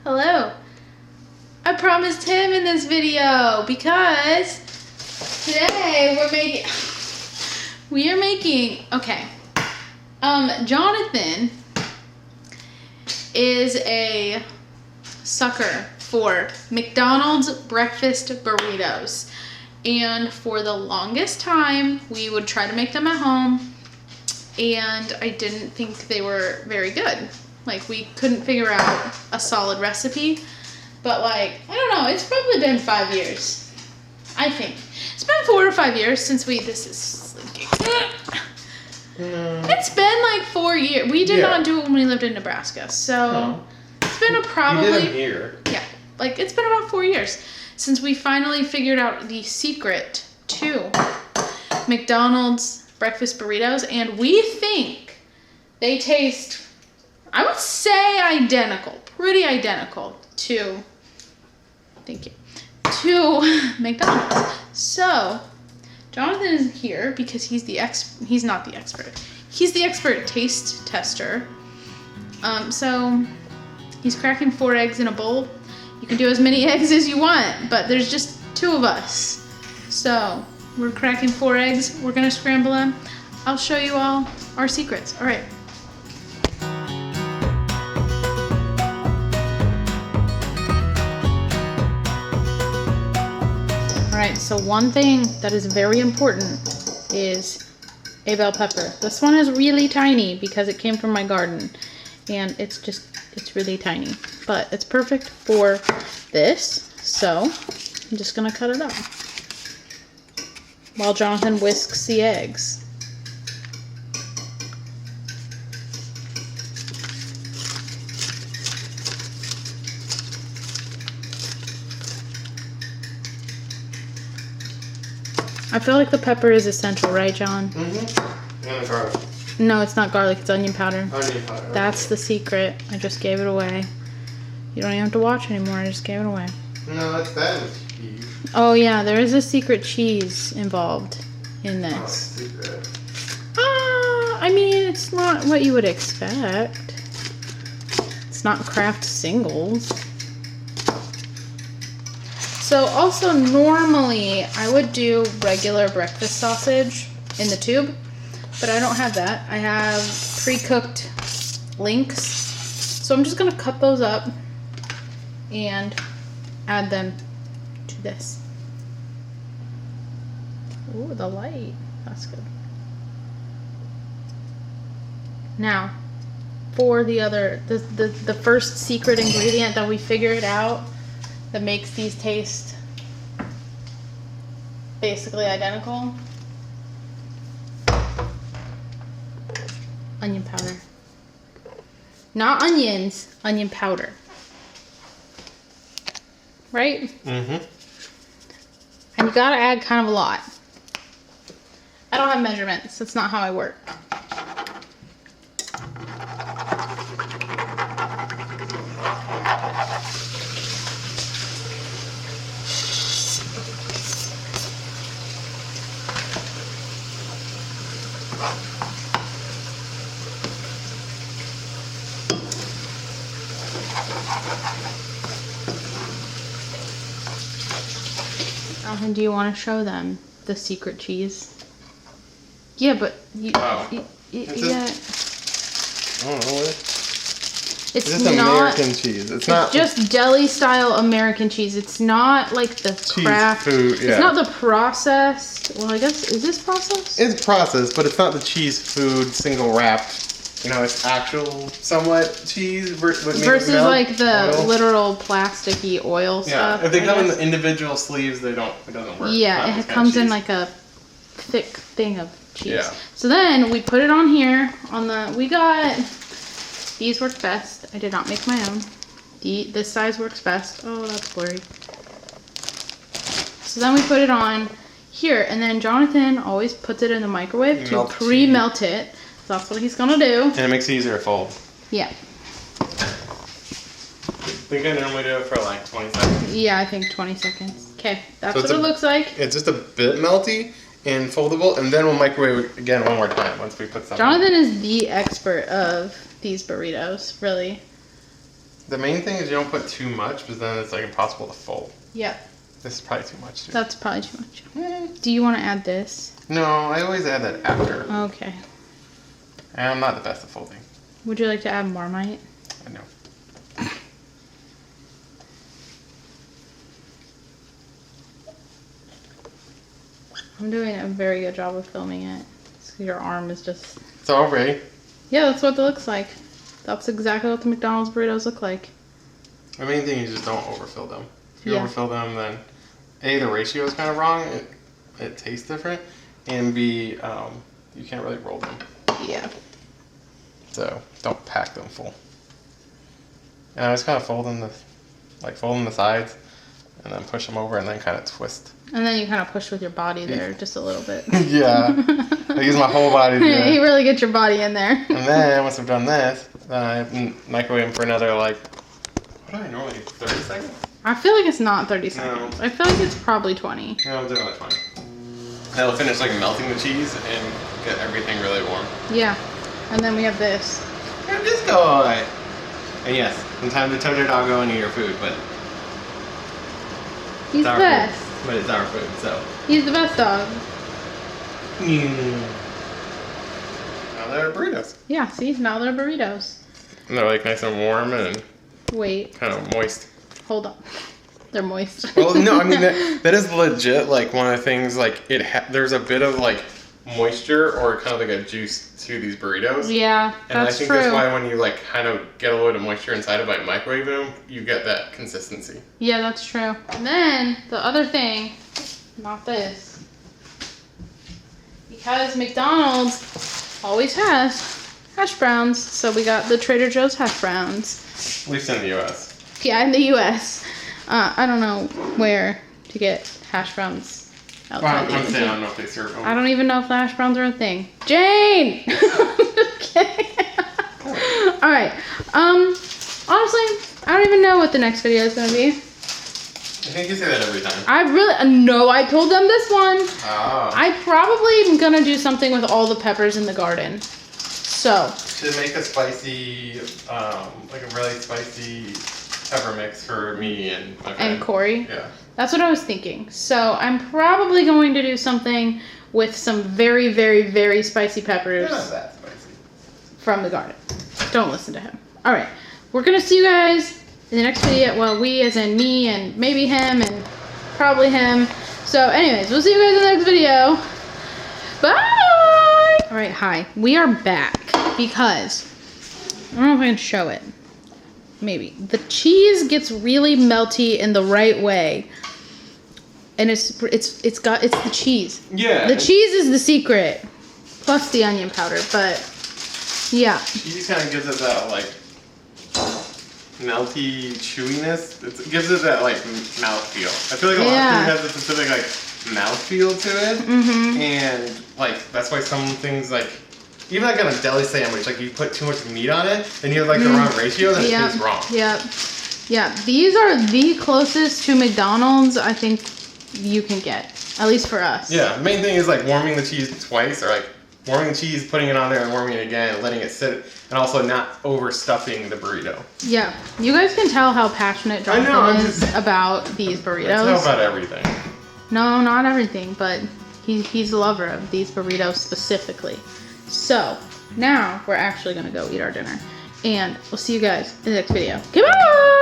Hello. I promised him in this video because today we are making, okay. Jonathan is a sucker for McDonald's breakfast burritos. And for the longest time, we would try to make them at home. And I didn't think they were very good. Like, we couldn't figure out a solid recipe. But, like, I don't know. It's probably been 5 years. I think. It's been 4 or 5 years since this is slinking. It's been, like, 4 years. We did not do it when we lived in Nebraska. So, it's been probably... You did them here. Yeah. Like, it's been about 4 years since we finally figured out the secret to McDonald's breakfast burritos. And we think they taste... I would say identical, pretty identical to, thank you, to McDonald's. So, Jonathan is here because he's not the expert. He's the expert taste tester. So, he's cracking 4 eggs in a bowl. You can do as many eggs as you want, but there's just 2 of us. So, we're cracking 4 eggs. We're gonna scramble them. I'll show you all our secrets. All right. Alright, so one thing that is very important is a bell pepper. This one is really tiny because it came from my garden. And it's really tiny. But it's perfect for this. So, I'm just going to cut it up. While Jonathan whisks the eggs. I feel like the pepper is essential, right, John? Mm-hmm. And the garlic. No, it's not garlic. It's onion powder. Onion powder. That's the secret. I just gave it away. You don't even have to watch anymore. I just gave it away. No, that was cheese. Oh, yeah. There is a secret cheese involved in this. Oh, secret. I mean, it's not what you would expect. It's not Kraft Singles. So also normally I would do regular breakfast sausage in the tube, but I don't have that. I have pre-cooked links. So I'm just gonna cut those up and add them to this. Ooh, the light, that's good. Now, for the first secret ingredient that we figured out that makes these taste basically identical. Onion powder. Not onions, onion powder. Right? Mm-hmm. And you gotta add kind of a lot. I don't have measurements. That's not how I work. And do you want to show them the secret cheese? Yeah, but you, wow. Yeah. I don't know what. It's just not American cheese. It's not just deli style American cheese. It's not like the cheese Kraft food. Yeah. It's not the processed. Well, I guess is this processed? It's processed, but it's not the cheese food single wrapped. You know, it's actual somewhat cheese versus like the oil. Literal plasticky oil stuff. Yeah, if they come in the individual sleeves, it doesn't work. Yeah, it comes in like a thick thing of cheese. Yeah. So then we put it on here we got these work best. I did not make my own. This size works best. Oh, that's blurry. So then we put it on here, and then Jonathan always puts it in the microwave to pre-melt it. So that's what he's gonna do. And it makes it easier to fold. Yeah. I think I normally do it for like 20 seconds. Yeah, I think 20 seconds. Okay, that's what it looks like. It's just a bit melty and foldable, and then we'll microwave it again one more time once we put something. Jonathan is the expert of these burritos, really. The main thing is you don't put too much, because then it's like impossible to fold. Yep. This is probably too much too. That's probably too much. Do you want to add this? No, I always add that after. Okay. And I'm not the best at folding. Would you like to add Marmite? I know. I'm doing a very good job of filming it. So your arm is just... It's all ready. Yeah, that's what it looks like. That's exactly what the McDonald's burritos look like. The main thing is just don't overfill them. If you Yeah. overfill them, then A, the ratio is kind of wrong. It tastes different. And B, you can't really roll them. Yeah. So don't pack them full. And I just kind of fold them the sides, and then push them over, and then kind of twist. And then you kind of push with your body there just a little bit. Yeah. I use my whole body to do it. You really get your body in there. And then once I've done this, then I microwave them for another what do I normally do? 30 seconds? I feel like it's not 30 seconds. No. I feel like it's probably 20. No, I'll do another 20. That'll finish melting the cheese and get everything really warm. Yeah. And then we have this. And just go. And yes, sometimes the toaster doggo and eat your food, but He's the best. Food. But it's our food, so. He's the best dog. Now they're burritos. Yeah, see? Now they're burritos. And they're nice and warm and Wait. kind of moist. Hold on. They're moist. Well, no, I mean, that is legit, one of the things, there's a bit of, moisture or kind of a juice to these burritos. Yeah, and that's I think true. that's why when you, kind of get a little bit of moisture inside of microwaving them, you get that consistency. Yeah, that's true. And then, the other thing, not this. Because McDonald's always has hash browns, so we got the Trader Joe's hash browns. At least in the U.S. Yeah, in the U.S. I don't know where to get hash browns outside the I'm saying I U.S. don't know if they serve them. I don't even know if the hash browns are a thing. Jane! I'm just kidding. Alright. Honestly, I don't even know what the next video is going to be. I think you say that every time. I really... No, I told them this one. Oh. I probably am going to do something with all the peppers in the garden. So. Should make a spicy, a really spicy pepper mix for me and my friend. And Corey. Yeah. That's what I was thinking. So I'm probably going to do something with some very, very, very spicy peppers. They're not that spicy. From the garden. Don't listen to him. Alright. We're going to see you guys in the next video. Well, we as in me and maybe him and probably him. So anyways, we'll see you guys in the next video. Bye! Alright, hi. We are back because I don't know if I can show it. Maybe. The cheese gets really melty in the right way. And it's the cheese. Yeah. The cheese is the secret. Plus the onion powder, but yeah. Cheese kind of gives it that melty chewiness. It gives it that mouthfeel. I feel like a lot of food has a specific mouthfeel to it. Mm-hmm. And that's why some things even on a deli sandwich, you put too much meat on it, and you have the wrong ratio, then it tastes wrong. Yep. Yeah, these are the closest to McDonald's I think you can get, at least for us. Yeah, the main thing is warming the cheese twice, or warming the cheese, putting it on there, and warming it again, and letting it sit, and also not overstuffing the burrito. Yeah, you guys can tell how passionate Jonathan is about these burritos. I tell about everything. No, not everything, but he's a lover of these burritos specifically. So, now we're actually going to go eat our dinner. And we'll see you guys in the next video. Goodbye!